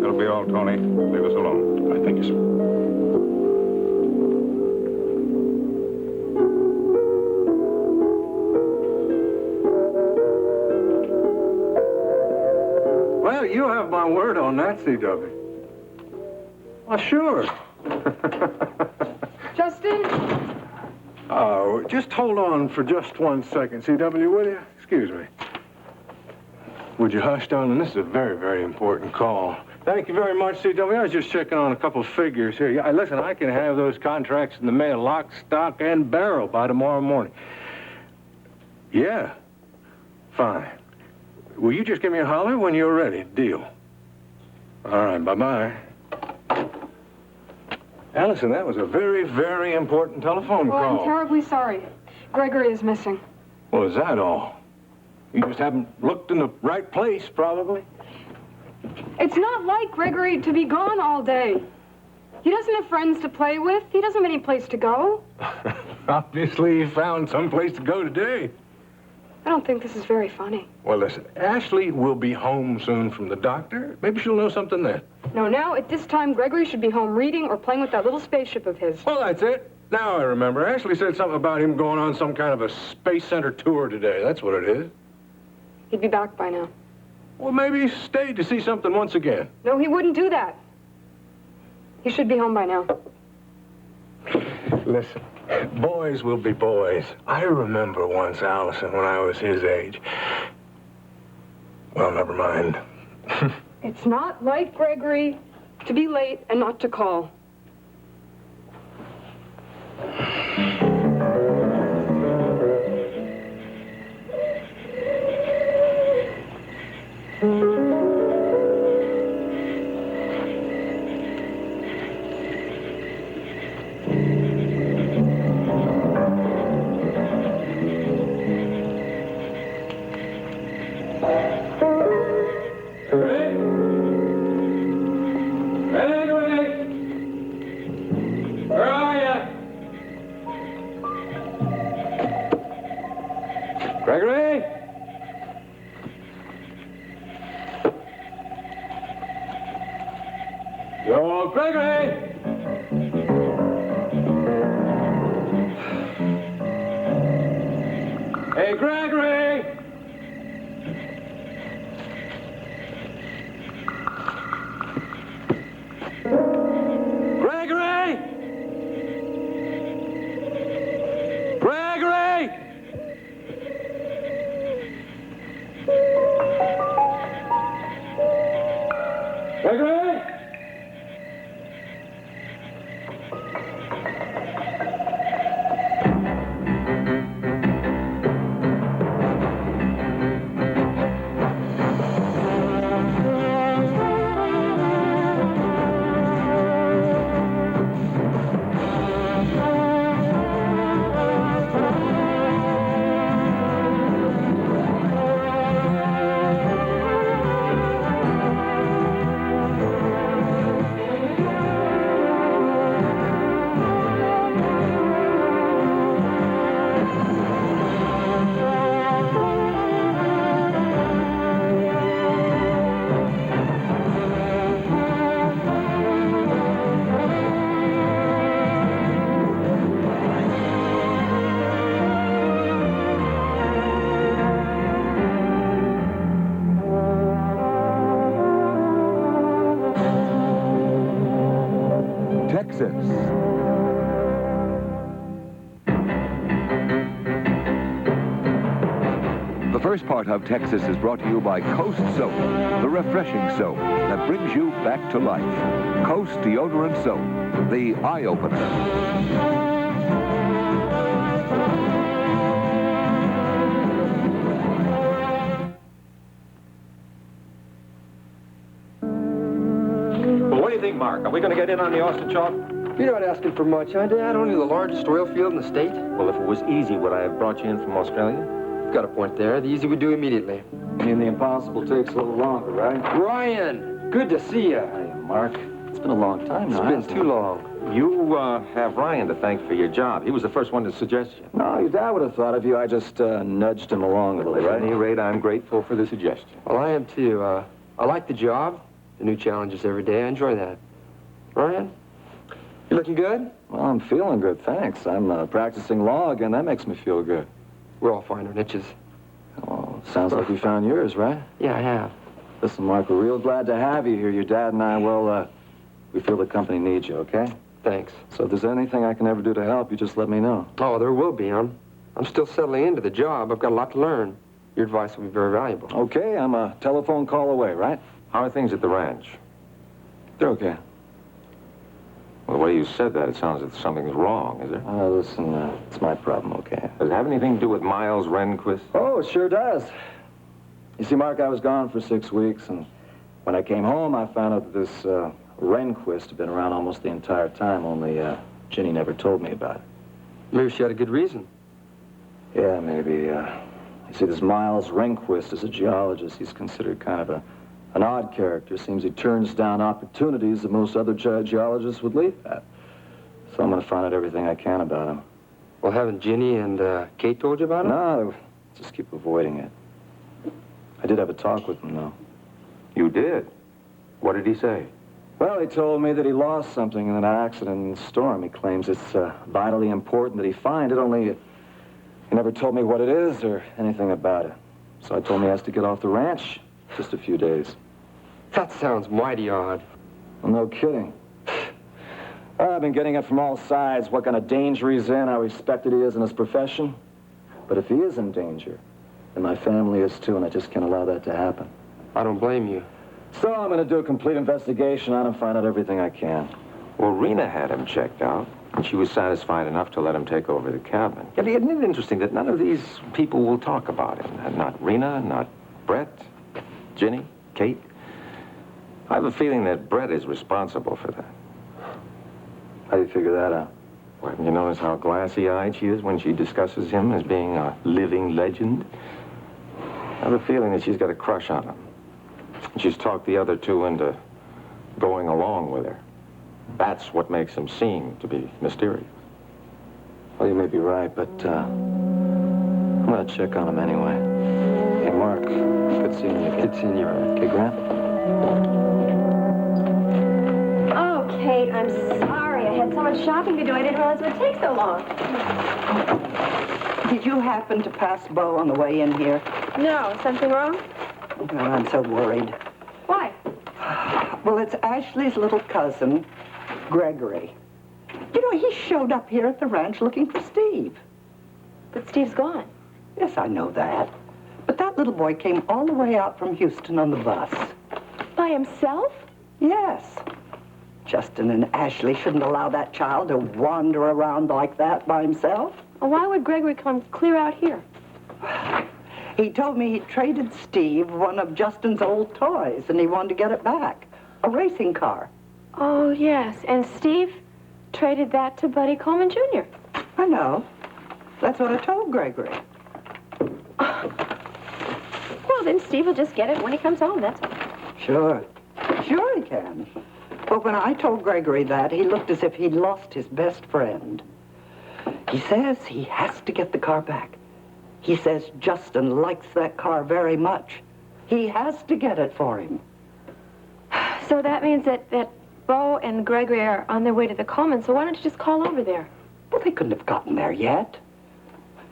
That'll be all, Tony. Leave us alone. All right, thank you, sir. Well, you have my word on that, C.W. Well, sure. Justin? Oh, just hold on for just 1 second, C.W., will you? Excuse me. Would you hush, darling? This is a very, very important call. Thank you very much, C.W. I was just checking on a couple of figures here. Yeah, listen, I can have those contracts in the mail, lock, stock, and barrel by tomorrow morning. Yeah. Fine. Will you just give me a holler when you're ready? Deal. All right, bye-bye. Allison, that was a very, very important telephone call. I'm terribly sorry. Gregory is missing. Well, is that all? You just haven't looked in the right place, probably. It's not like Gregory to be gone all day. He doesn't have friends to play with. He doesn't have any place to go. Obviously, he found some place to go today. I don't think this is very funny. Well, listen, Ashley will be home soon from the doctor. Maybe she'll know something then. No, now, at this time, Gregory should be home reading or playing with that little spaceship of his. Well, that's it. Now I remember. Ashley said something about him going on some kind of a space center tour today. That's what it is. He'd be back by now. Well, maybe he stayed to see something once again. No, he wouldn't do that. He should be home by now. Listen, boys will be boys. I remember once, Allison, when I was his age. Well, never mind. It's not like Gregory to be late and not to call. Gregory? Yo, Gregory! Hey, Gregory! Gregory! Gregory! Gregory! Texas. The first part of Texas is brought to you by Coast Soap, the refreshing soap that brings you back to life. Coast Deodorant Soap, the eye-opener. Mark, are we going to get in on the Austin chalk? You're not asking for much, huh, Dad? Only the largest oil field in the state. Well, if it was easy, would I have brought you in from Australia? You've got a point there. The easy we do immediately. And the impossible takes a little longer, right? Ryan, good to see you. Hey, Mark. It's been a long time now. It's been too long. You have Ryan to thank for your job. He was the first one to suggest you. No, your dad would have thought of you. I just nudged him along a little, At any rate, I'm grateful for the suggestion. Well, I am too. I like the job, the new challenges every day. I enjoy that. Ryan, you looking good? Well, I'm feeling good, thanks. I'm practicing law again. That makes me feel good. We're all find our niches. Oh, sounds like you found yours, right? Yeah, I have. Listen, Mark, we're real glad to have you here. Your dad and I, well, we feel the company needs you, okay? Thanks. So if there's anything I can ever do to help, you just let me know. Oh, there will be. I'm still settling into the job. I've got a lot to learn. Your advice will be very valuable. Okay, I'm a telephone call away, right? How are things at the ranch? They're okay. Well, the way you said that, it sounds as if something's wrong, is there? Listen, it's my problem, okay? Does it have anything to do with Miles Rehnquist? Oh, it sure does. You see, Mark, I was gone for 6 weeks, and when I came home, I found out that this Rehnquist had been around almost the entire time, only Ginny never told me about it. Maybe she had a good reason. Yeah, maybe. You see, this Miles Rehnquist is a geologist. He's considered kind of an odd character. Seems he turns down opportunities that most other geologists would leap at. So I'm going to find out everything I can about him. Well, haven't Ginny and Kate told you about him? No, they just keep avoiding it. I did have a talk with him, though. You did? What did he say? Well, he told me that he lost something in an accident in the storm. He claims it's vitally important that he find it, only he never told me what it is or anything about it. So I told him he has to get off the ranch just a few days. That sounds mighty odd. Well, no kidding. Well, I've been getting it from all sides, what kind of danger he's in, how respected he is in his profession. But if he is in danger, then my family is too, and I just can't allow that to happen. I don't blame you. So I'm going to do a complete investigation on him, find out everything I can. Well, Rena had him checked out, and she was satisfied enough to let him take over the cabin. Yet, isn't it interesting that none of these people will talk about him? Not Rena, not Brett, Ginny, Kate. I have a feeling that Brett is responsible for that. How do you figure that out? Well, you notice how glassy-eyed she is when she discusses him as being a living legend? I have a feeling that she's got a crush on him. She's talked the other two into going along with her. That's what makes him seem to be mysterious. Well, you may be right, but I'm going to check on him anyway. Hey, Mark, good seeing you again. Good seeing you, Ryan. Okay, Grant? Oh, Kate, I'm sorry. I had so much shopping to do, I didn't realize it would take so long. Did you happen to pass Bo on the way in here? No, something wrong? Oh, I'm so worried. Why? Well, it's Ashley's little cousin, Gregory. You know, he showed up here at the ranch looking for Steve. But Steve's gone. Yes, I know that. But that little boy came all the way out from Houston on the bus. By himself? Yes. Justin and Ashley shouldn't allow that child to wander around like that by himself. Well, why would Gregory come clear out here? He told me he traded Steve one of Justin's old toys, and he wanted to get it back. A racing car. Oh, yes. And Steve traded that to Buddy Coleman, Jr. I know. That's what I told Gregory. Well, then Steve will just get it when he comes home, that's all. Sure. Sure he can. But when I told Gregory that, he looked as if he'd lost his best friend. He says he has to get the car back. He says Justin likes that car very much. He has to get it for him. So that means that Bo and Gregory are on their way to the Coleman, so why don't you just call over there? Well, they couldn't have gotten there yet.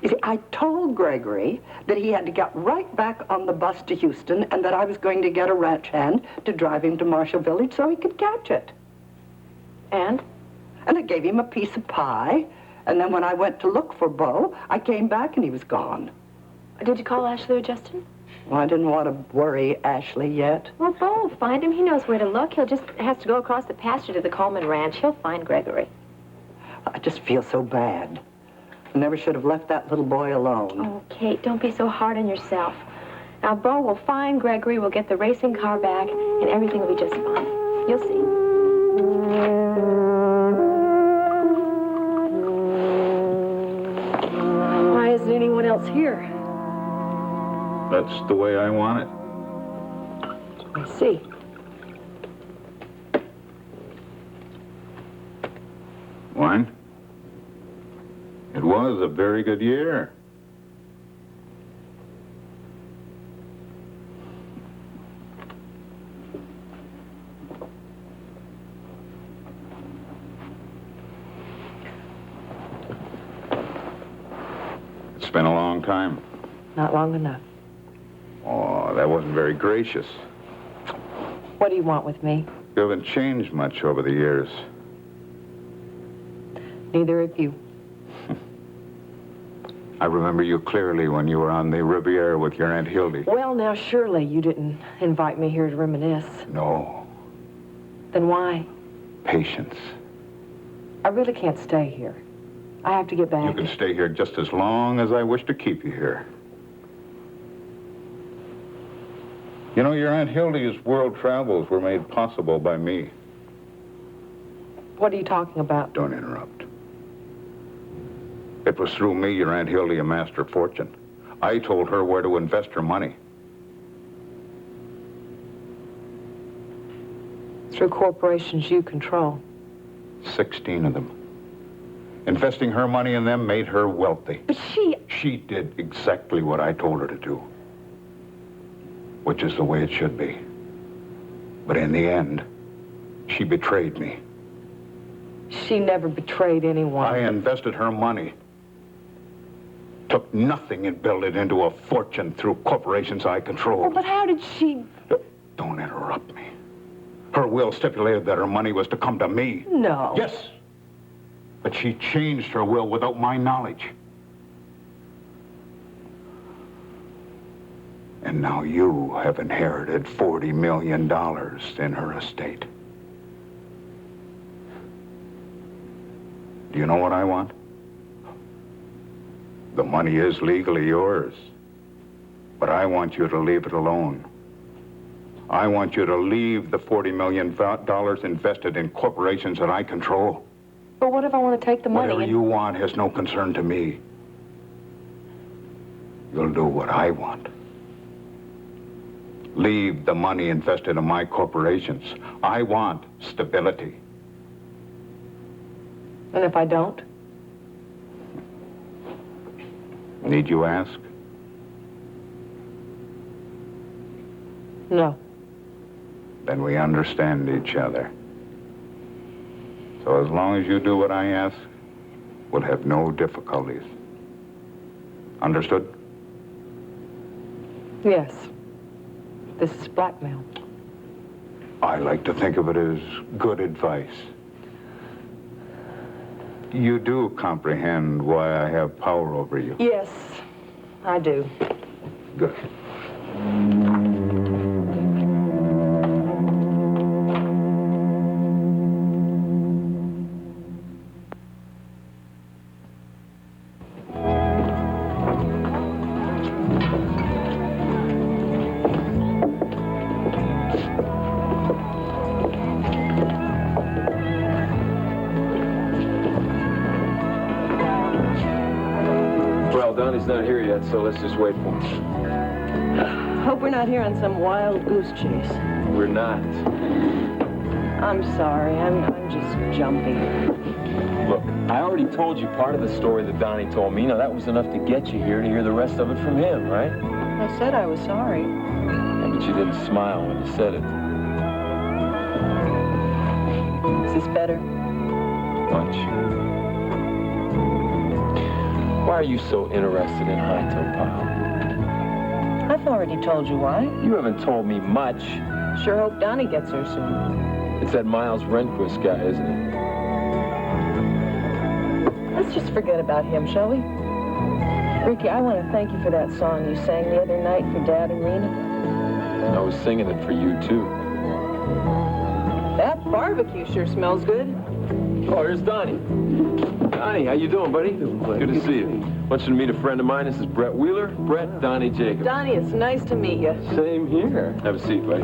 You see, I told Gregory that he had to get right back on the bus to Houston and that I was going to get a ranch hand to drive him to Marshall Village so he could catch it. And? And I gave him a piece of pie. And then when I went to look for Bo, I came back and he was gone. Did you call Ashley or Justin? Well, I didn't want to worry Ashley yet. Well, Bo will find him. He knows where to look. He'll just has to go across the pasture to the Coleman Ranch. He'll find Gregory. I just feel so bad. I never should have left that little boy alone. Oh, Kate, don't be so hard on yourself. Now, Bo will find Gregory, we'll get the racing car back, and everything will be just fine. You'll see. Why isn't anyone else here? That's the way I want it. I see. It was a very good year. It's been a long time. Not long enough. Oh, that wasn't very gracious. What do you want with me? You haven't changed much over the years. Neither of you. I remember you clearly when you were on the Riviera with your Aunt Hildy. Well, now, surely you didn't invite me here to reminisce. No. Then why? Patience. I really can't stay here. I have to get back. You can stay here just as long as I wish to keep you here. You know, your Aunt Hildy's world travels were made possible by me. What are you talking about? Don't interrupt. It was through me your Aunt Hildy amassed her fortune. I told her where to invest her money. Through corporations you control. 16 of them. Investing her money in them made her wealthy. But She did exactly what I told her to do. Which is the way it should be. But in the end, she betrayed me. She never betrayed anyone. I invested her money. Took nothing and built it into a fortune through corporations I control. Oh, but how did she... Don't interrupt me. Her will stipulated that her money was to come to me. No. Yes. But she changed her will without my knowledge. And now you have inherited $40 million in her estate. Do you know what I want? The money is legally yours. But I want you to leave it alone. I want you to leave the $40 million invested in corporations that I control. But what if I want to take the money Whatever you want has no concern to me. You'll do what I want. Leave the money invested in my corporations. I want stability. And if I don't? Need you ask? No. Then we understand each other. So as long as you do what I ask, we'll have no difficulties. Understood? Yes. This is blackmail. I like to think of it as good advice. You do comprehend why I have power over you. Yes, I do. Good. Donnie's not here yet, so let's just wait for him. Hope we're not here on some wild goose chase. We're not. I'm sorry. I'm just jumpy. Look, I already told you part of the story that Donnie told me. Now, that was enough to get you here to hear the rest of it from him, right? I said I was sorry. Yeah, but you didn't smile when you said it. Is this better? Much. Why are you so interested in High Toe Pile? I've already told you why. You haven't told me much. Sure hope Donnie gets her soon. It's that Miles Rehnquist guy, isn't it? Let's just forget about him, shall we? Ricky, I want to thank you for that song you sang the other night for Dad and Rena. I was singing it for you, too. That barbecue sure smells good. Oh, here's Donnie. Donnie, how you doing, buddy? Good to see you. Want you to meet a friend of mine. This is Brett Wheeler. Brett, Donnie Jacobs. Donnie, it's nice to meet you. Same here. Have a seat, buddy.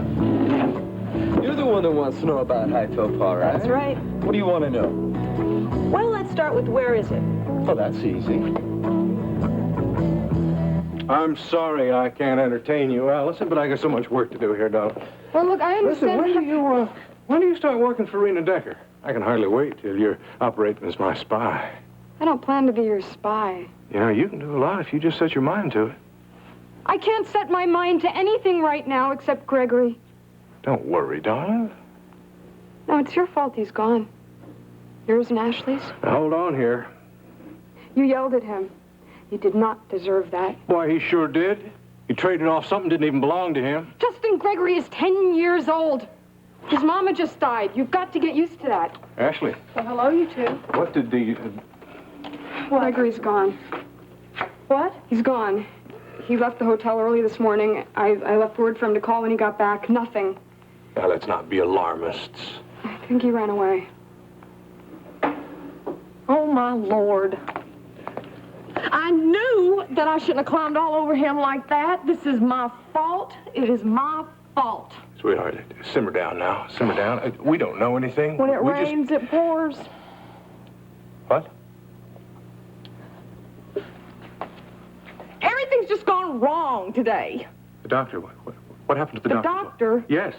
You're the one that wants to know about High Toe Pile, right? That's right. What do you want to know? Well, let's start with where is it? Oh, that's easy. I'm sorry I can't entertain you, Allison, but I got so much work to do here, darling. Well, look, I Listen, understand... when do you start working for Rena Decker? I can hardly wait till you're operating as my spy. I don't plan to be your spy. You know, you can do a lot if you just set your mind to it. I can't set my mind to anything right now except Gregory. Don't worry, darling. No, it's your fault he's gone. Yours and Ashley's. Now, hold on here. You yelled at him. He did not deserve that. Why, he sure did. He traded off something that didn't even belong to him. Justin Gregory is 10 years old. His mama just died. You've got to get used to that. Ashley. Well, hello, you two. What did the... Gregory's gone. What? He's gone. He left the hotel early this morning. I left word for him to call when he got back. Nothing. Now, let's not be alarmists. I think he ran away. Oh, my Lord. I knew that I shouldn't have climbed all over him like that. This is my fault. It is my fault. Sweetheart, simmer down now. Simmer down. We don't know anything. When it rains, it pours. What? Everything's just gone wrong today. The doctor. What happened to the doctor? The doctor? Yes.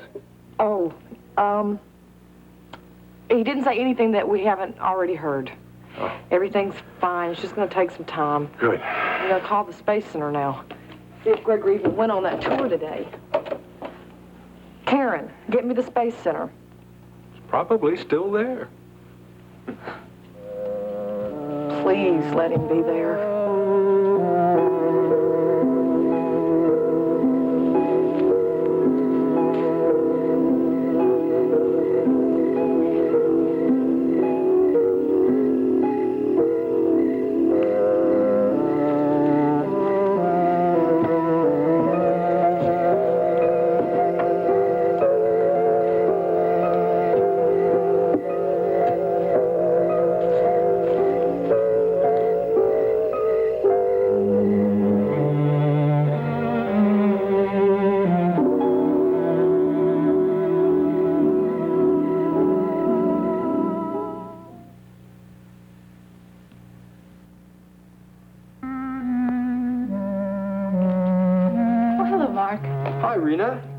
Oh, he didn't say anything that we haven't already heard. Oh. Everything's fine. It's just going to take some time. Good. I'm going to call the Space Center now. See if Gregory even went on that tour today. Karen, get me the Space Center. It's probably still there. Please let him be there.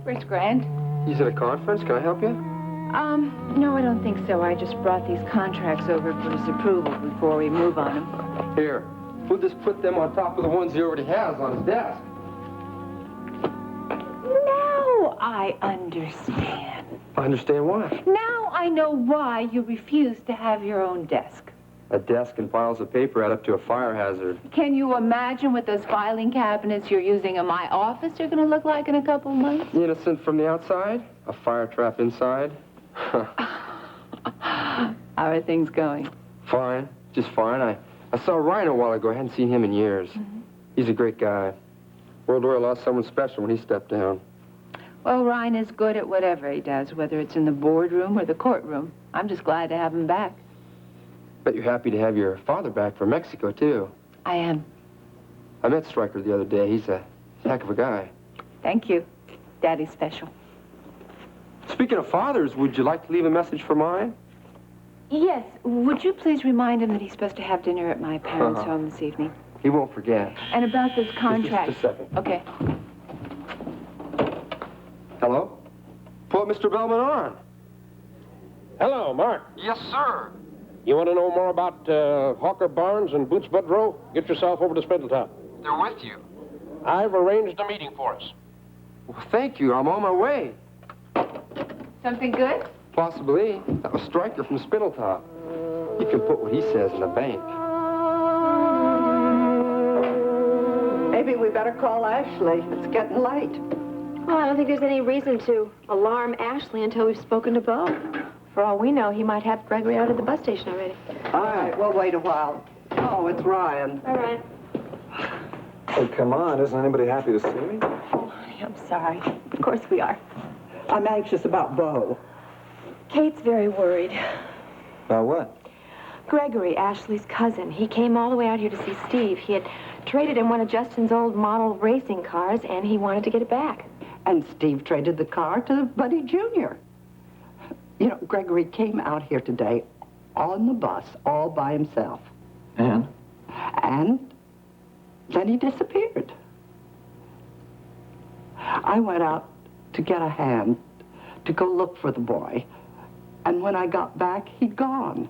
Where's Grant? He's at a conference. Can I help you? No, I don't think so. I just brought these contracts over for his approval before we move on them. Here. We'll just put them on top of the ones he already has on his desk. Now I understand. I understand why. Now I know why you refuse to have your own desk. A desk and piles of paper add up to a fire hazard. Can you imagine what those filing cabinets you're using in my office are going to look like in a couple of months? Innocent from the outside, a fire trap inside. How are things going? Fine, just fine. I saw Ryan a while ago. I hadn't seen him in years. Mm-hmm. He's a great guy. World War lost someone special when he stepped down. Well, Ryan is good at whatever he does, whether it's in the boardroom or the courtroom. I'm just glad to have him back. Bet you're happy to have your father back from Mexico, too. I am. I met Stryker the other day. He's a heck of a guy. Thank you. Daddy's special. Speaking of fathers, would you like to leave a message for mine? Yes. Would you please remind him that he's supposed to have dinner at my parents' home this evening? He won't forget. And about this contract. Just a second. Okay. Hello? Put Mr. Bellman on. Hello, Mark. Yes, sir. You want to know more about Hawker Barnes and Boots Budrow? Get yourself over to Spindletop. They're with you. I've arranged a meeting for us. Well, thank you. I'm on my way. Something good? Possibly. That was Stryker from Spindletop. You can put what he says in the bank. Maybe we better call Ashley. It's getting late. Well, I don't think there's any reason to alarm Ashley until we've spoken to Bo. For all we know, he might have Gregory out at the bus station already. All right, we'll wait a while. Oh, it's Ryan. All right. Oh, come on. Isn't anybody happy to see me? Oh, honey, I'm sorry. Of course we are. I'm anxious about Bo. Kate's very worried. About what? Gregory, Ashley's cousin. He came all the way out here to see Steve. He had traded in one of Justin's old model racing cars, and he wanted to get it back. And Steve traded the car to Buddy Jr. You know, Gregory came out here today on the bus all by himself. And? And then he disappeared. I went out to get a hand to go look for the boy. And when I got back, he'd gone.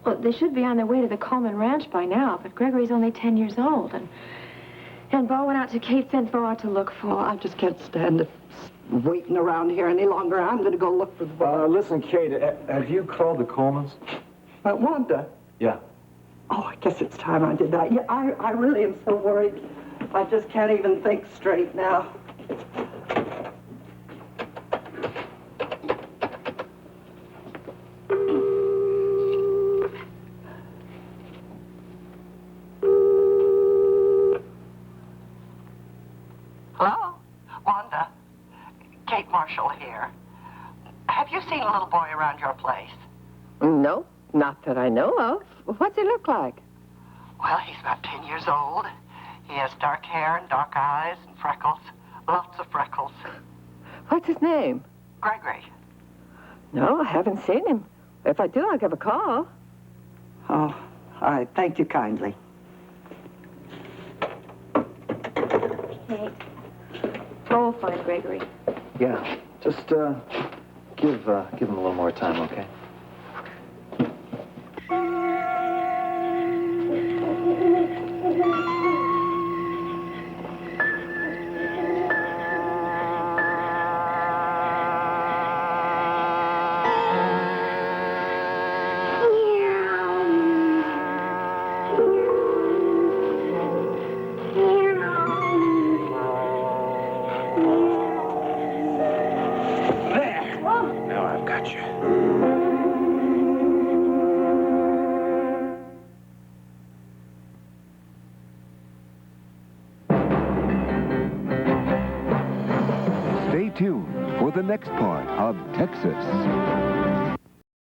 Well, they should be on their way to the Coleman Ranch by now, but Gregory's only 10 years old, and Bo went out to Kate, sent Bo out to look for. Oh, I just can't stand it waiting around here any longer. I'm going to go look for the boy. Listen, Kate, have you called the Colemans? Wanda. Yeah. Oh, I guess it's time I did that. Yeah, I really am so worried. I just can't even think straight now. Hello? Wanda. Kate Marshall here. Have you seen a little boy around your place? No, not that I know of. What's he look like? Well, he's about 10 years old. He has dark hair and dark eyes and freckles. Lots of freckles. What's his name? Gregory. No, I haven't seen him. If I do, I'll give a call. Oh, I thank you kindly. Kate, Bo will find Gregory. Yeah. Just give him a little more time, okay? Stay tuned for the next part of Texas.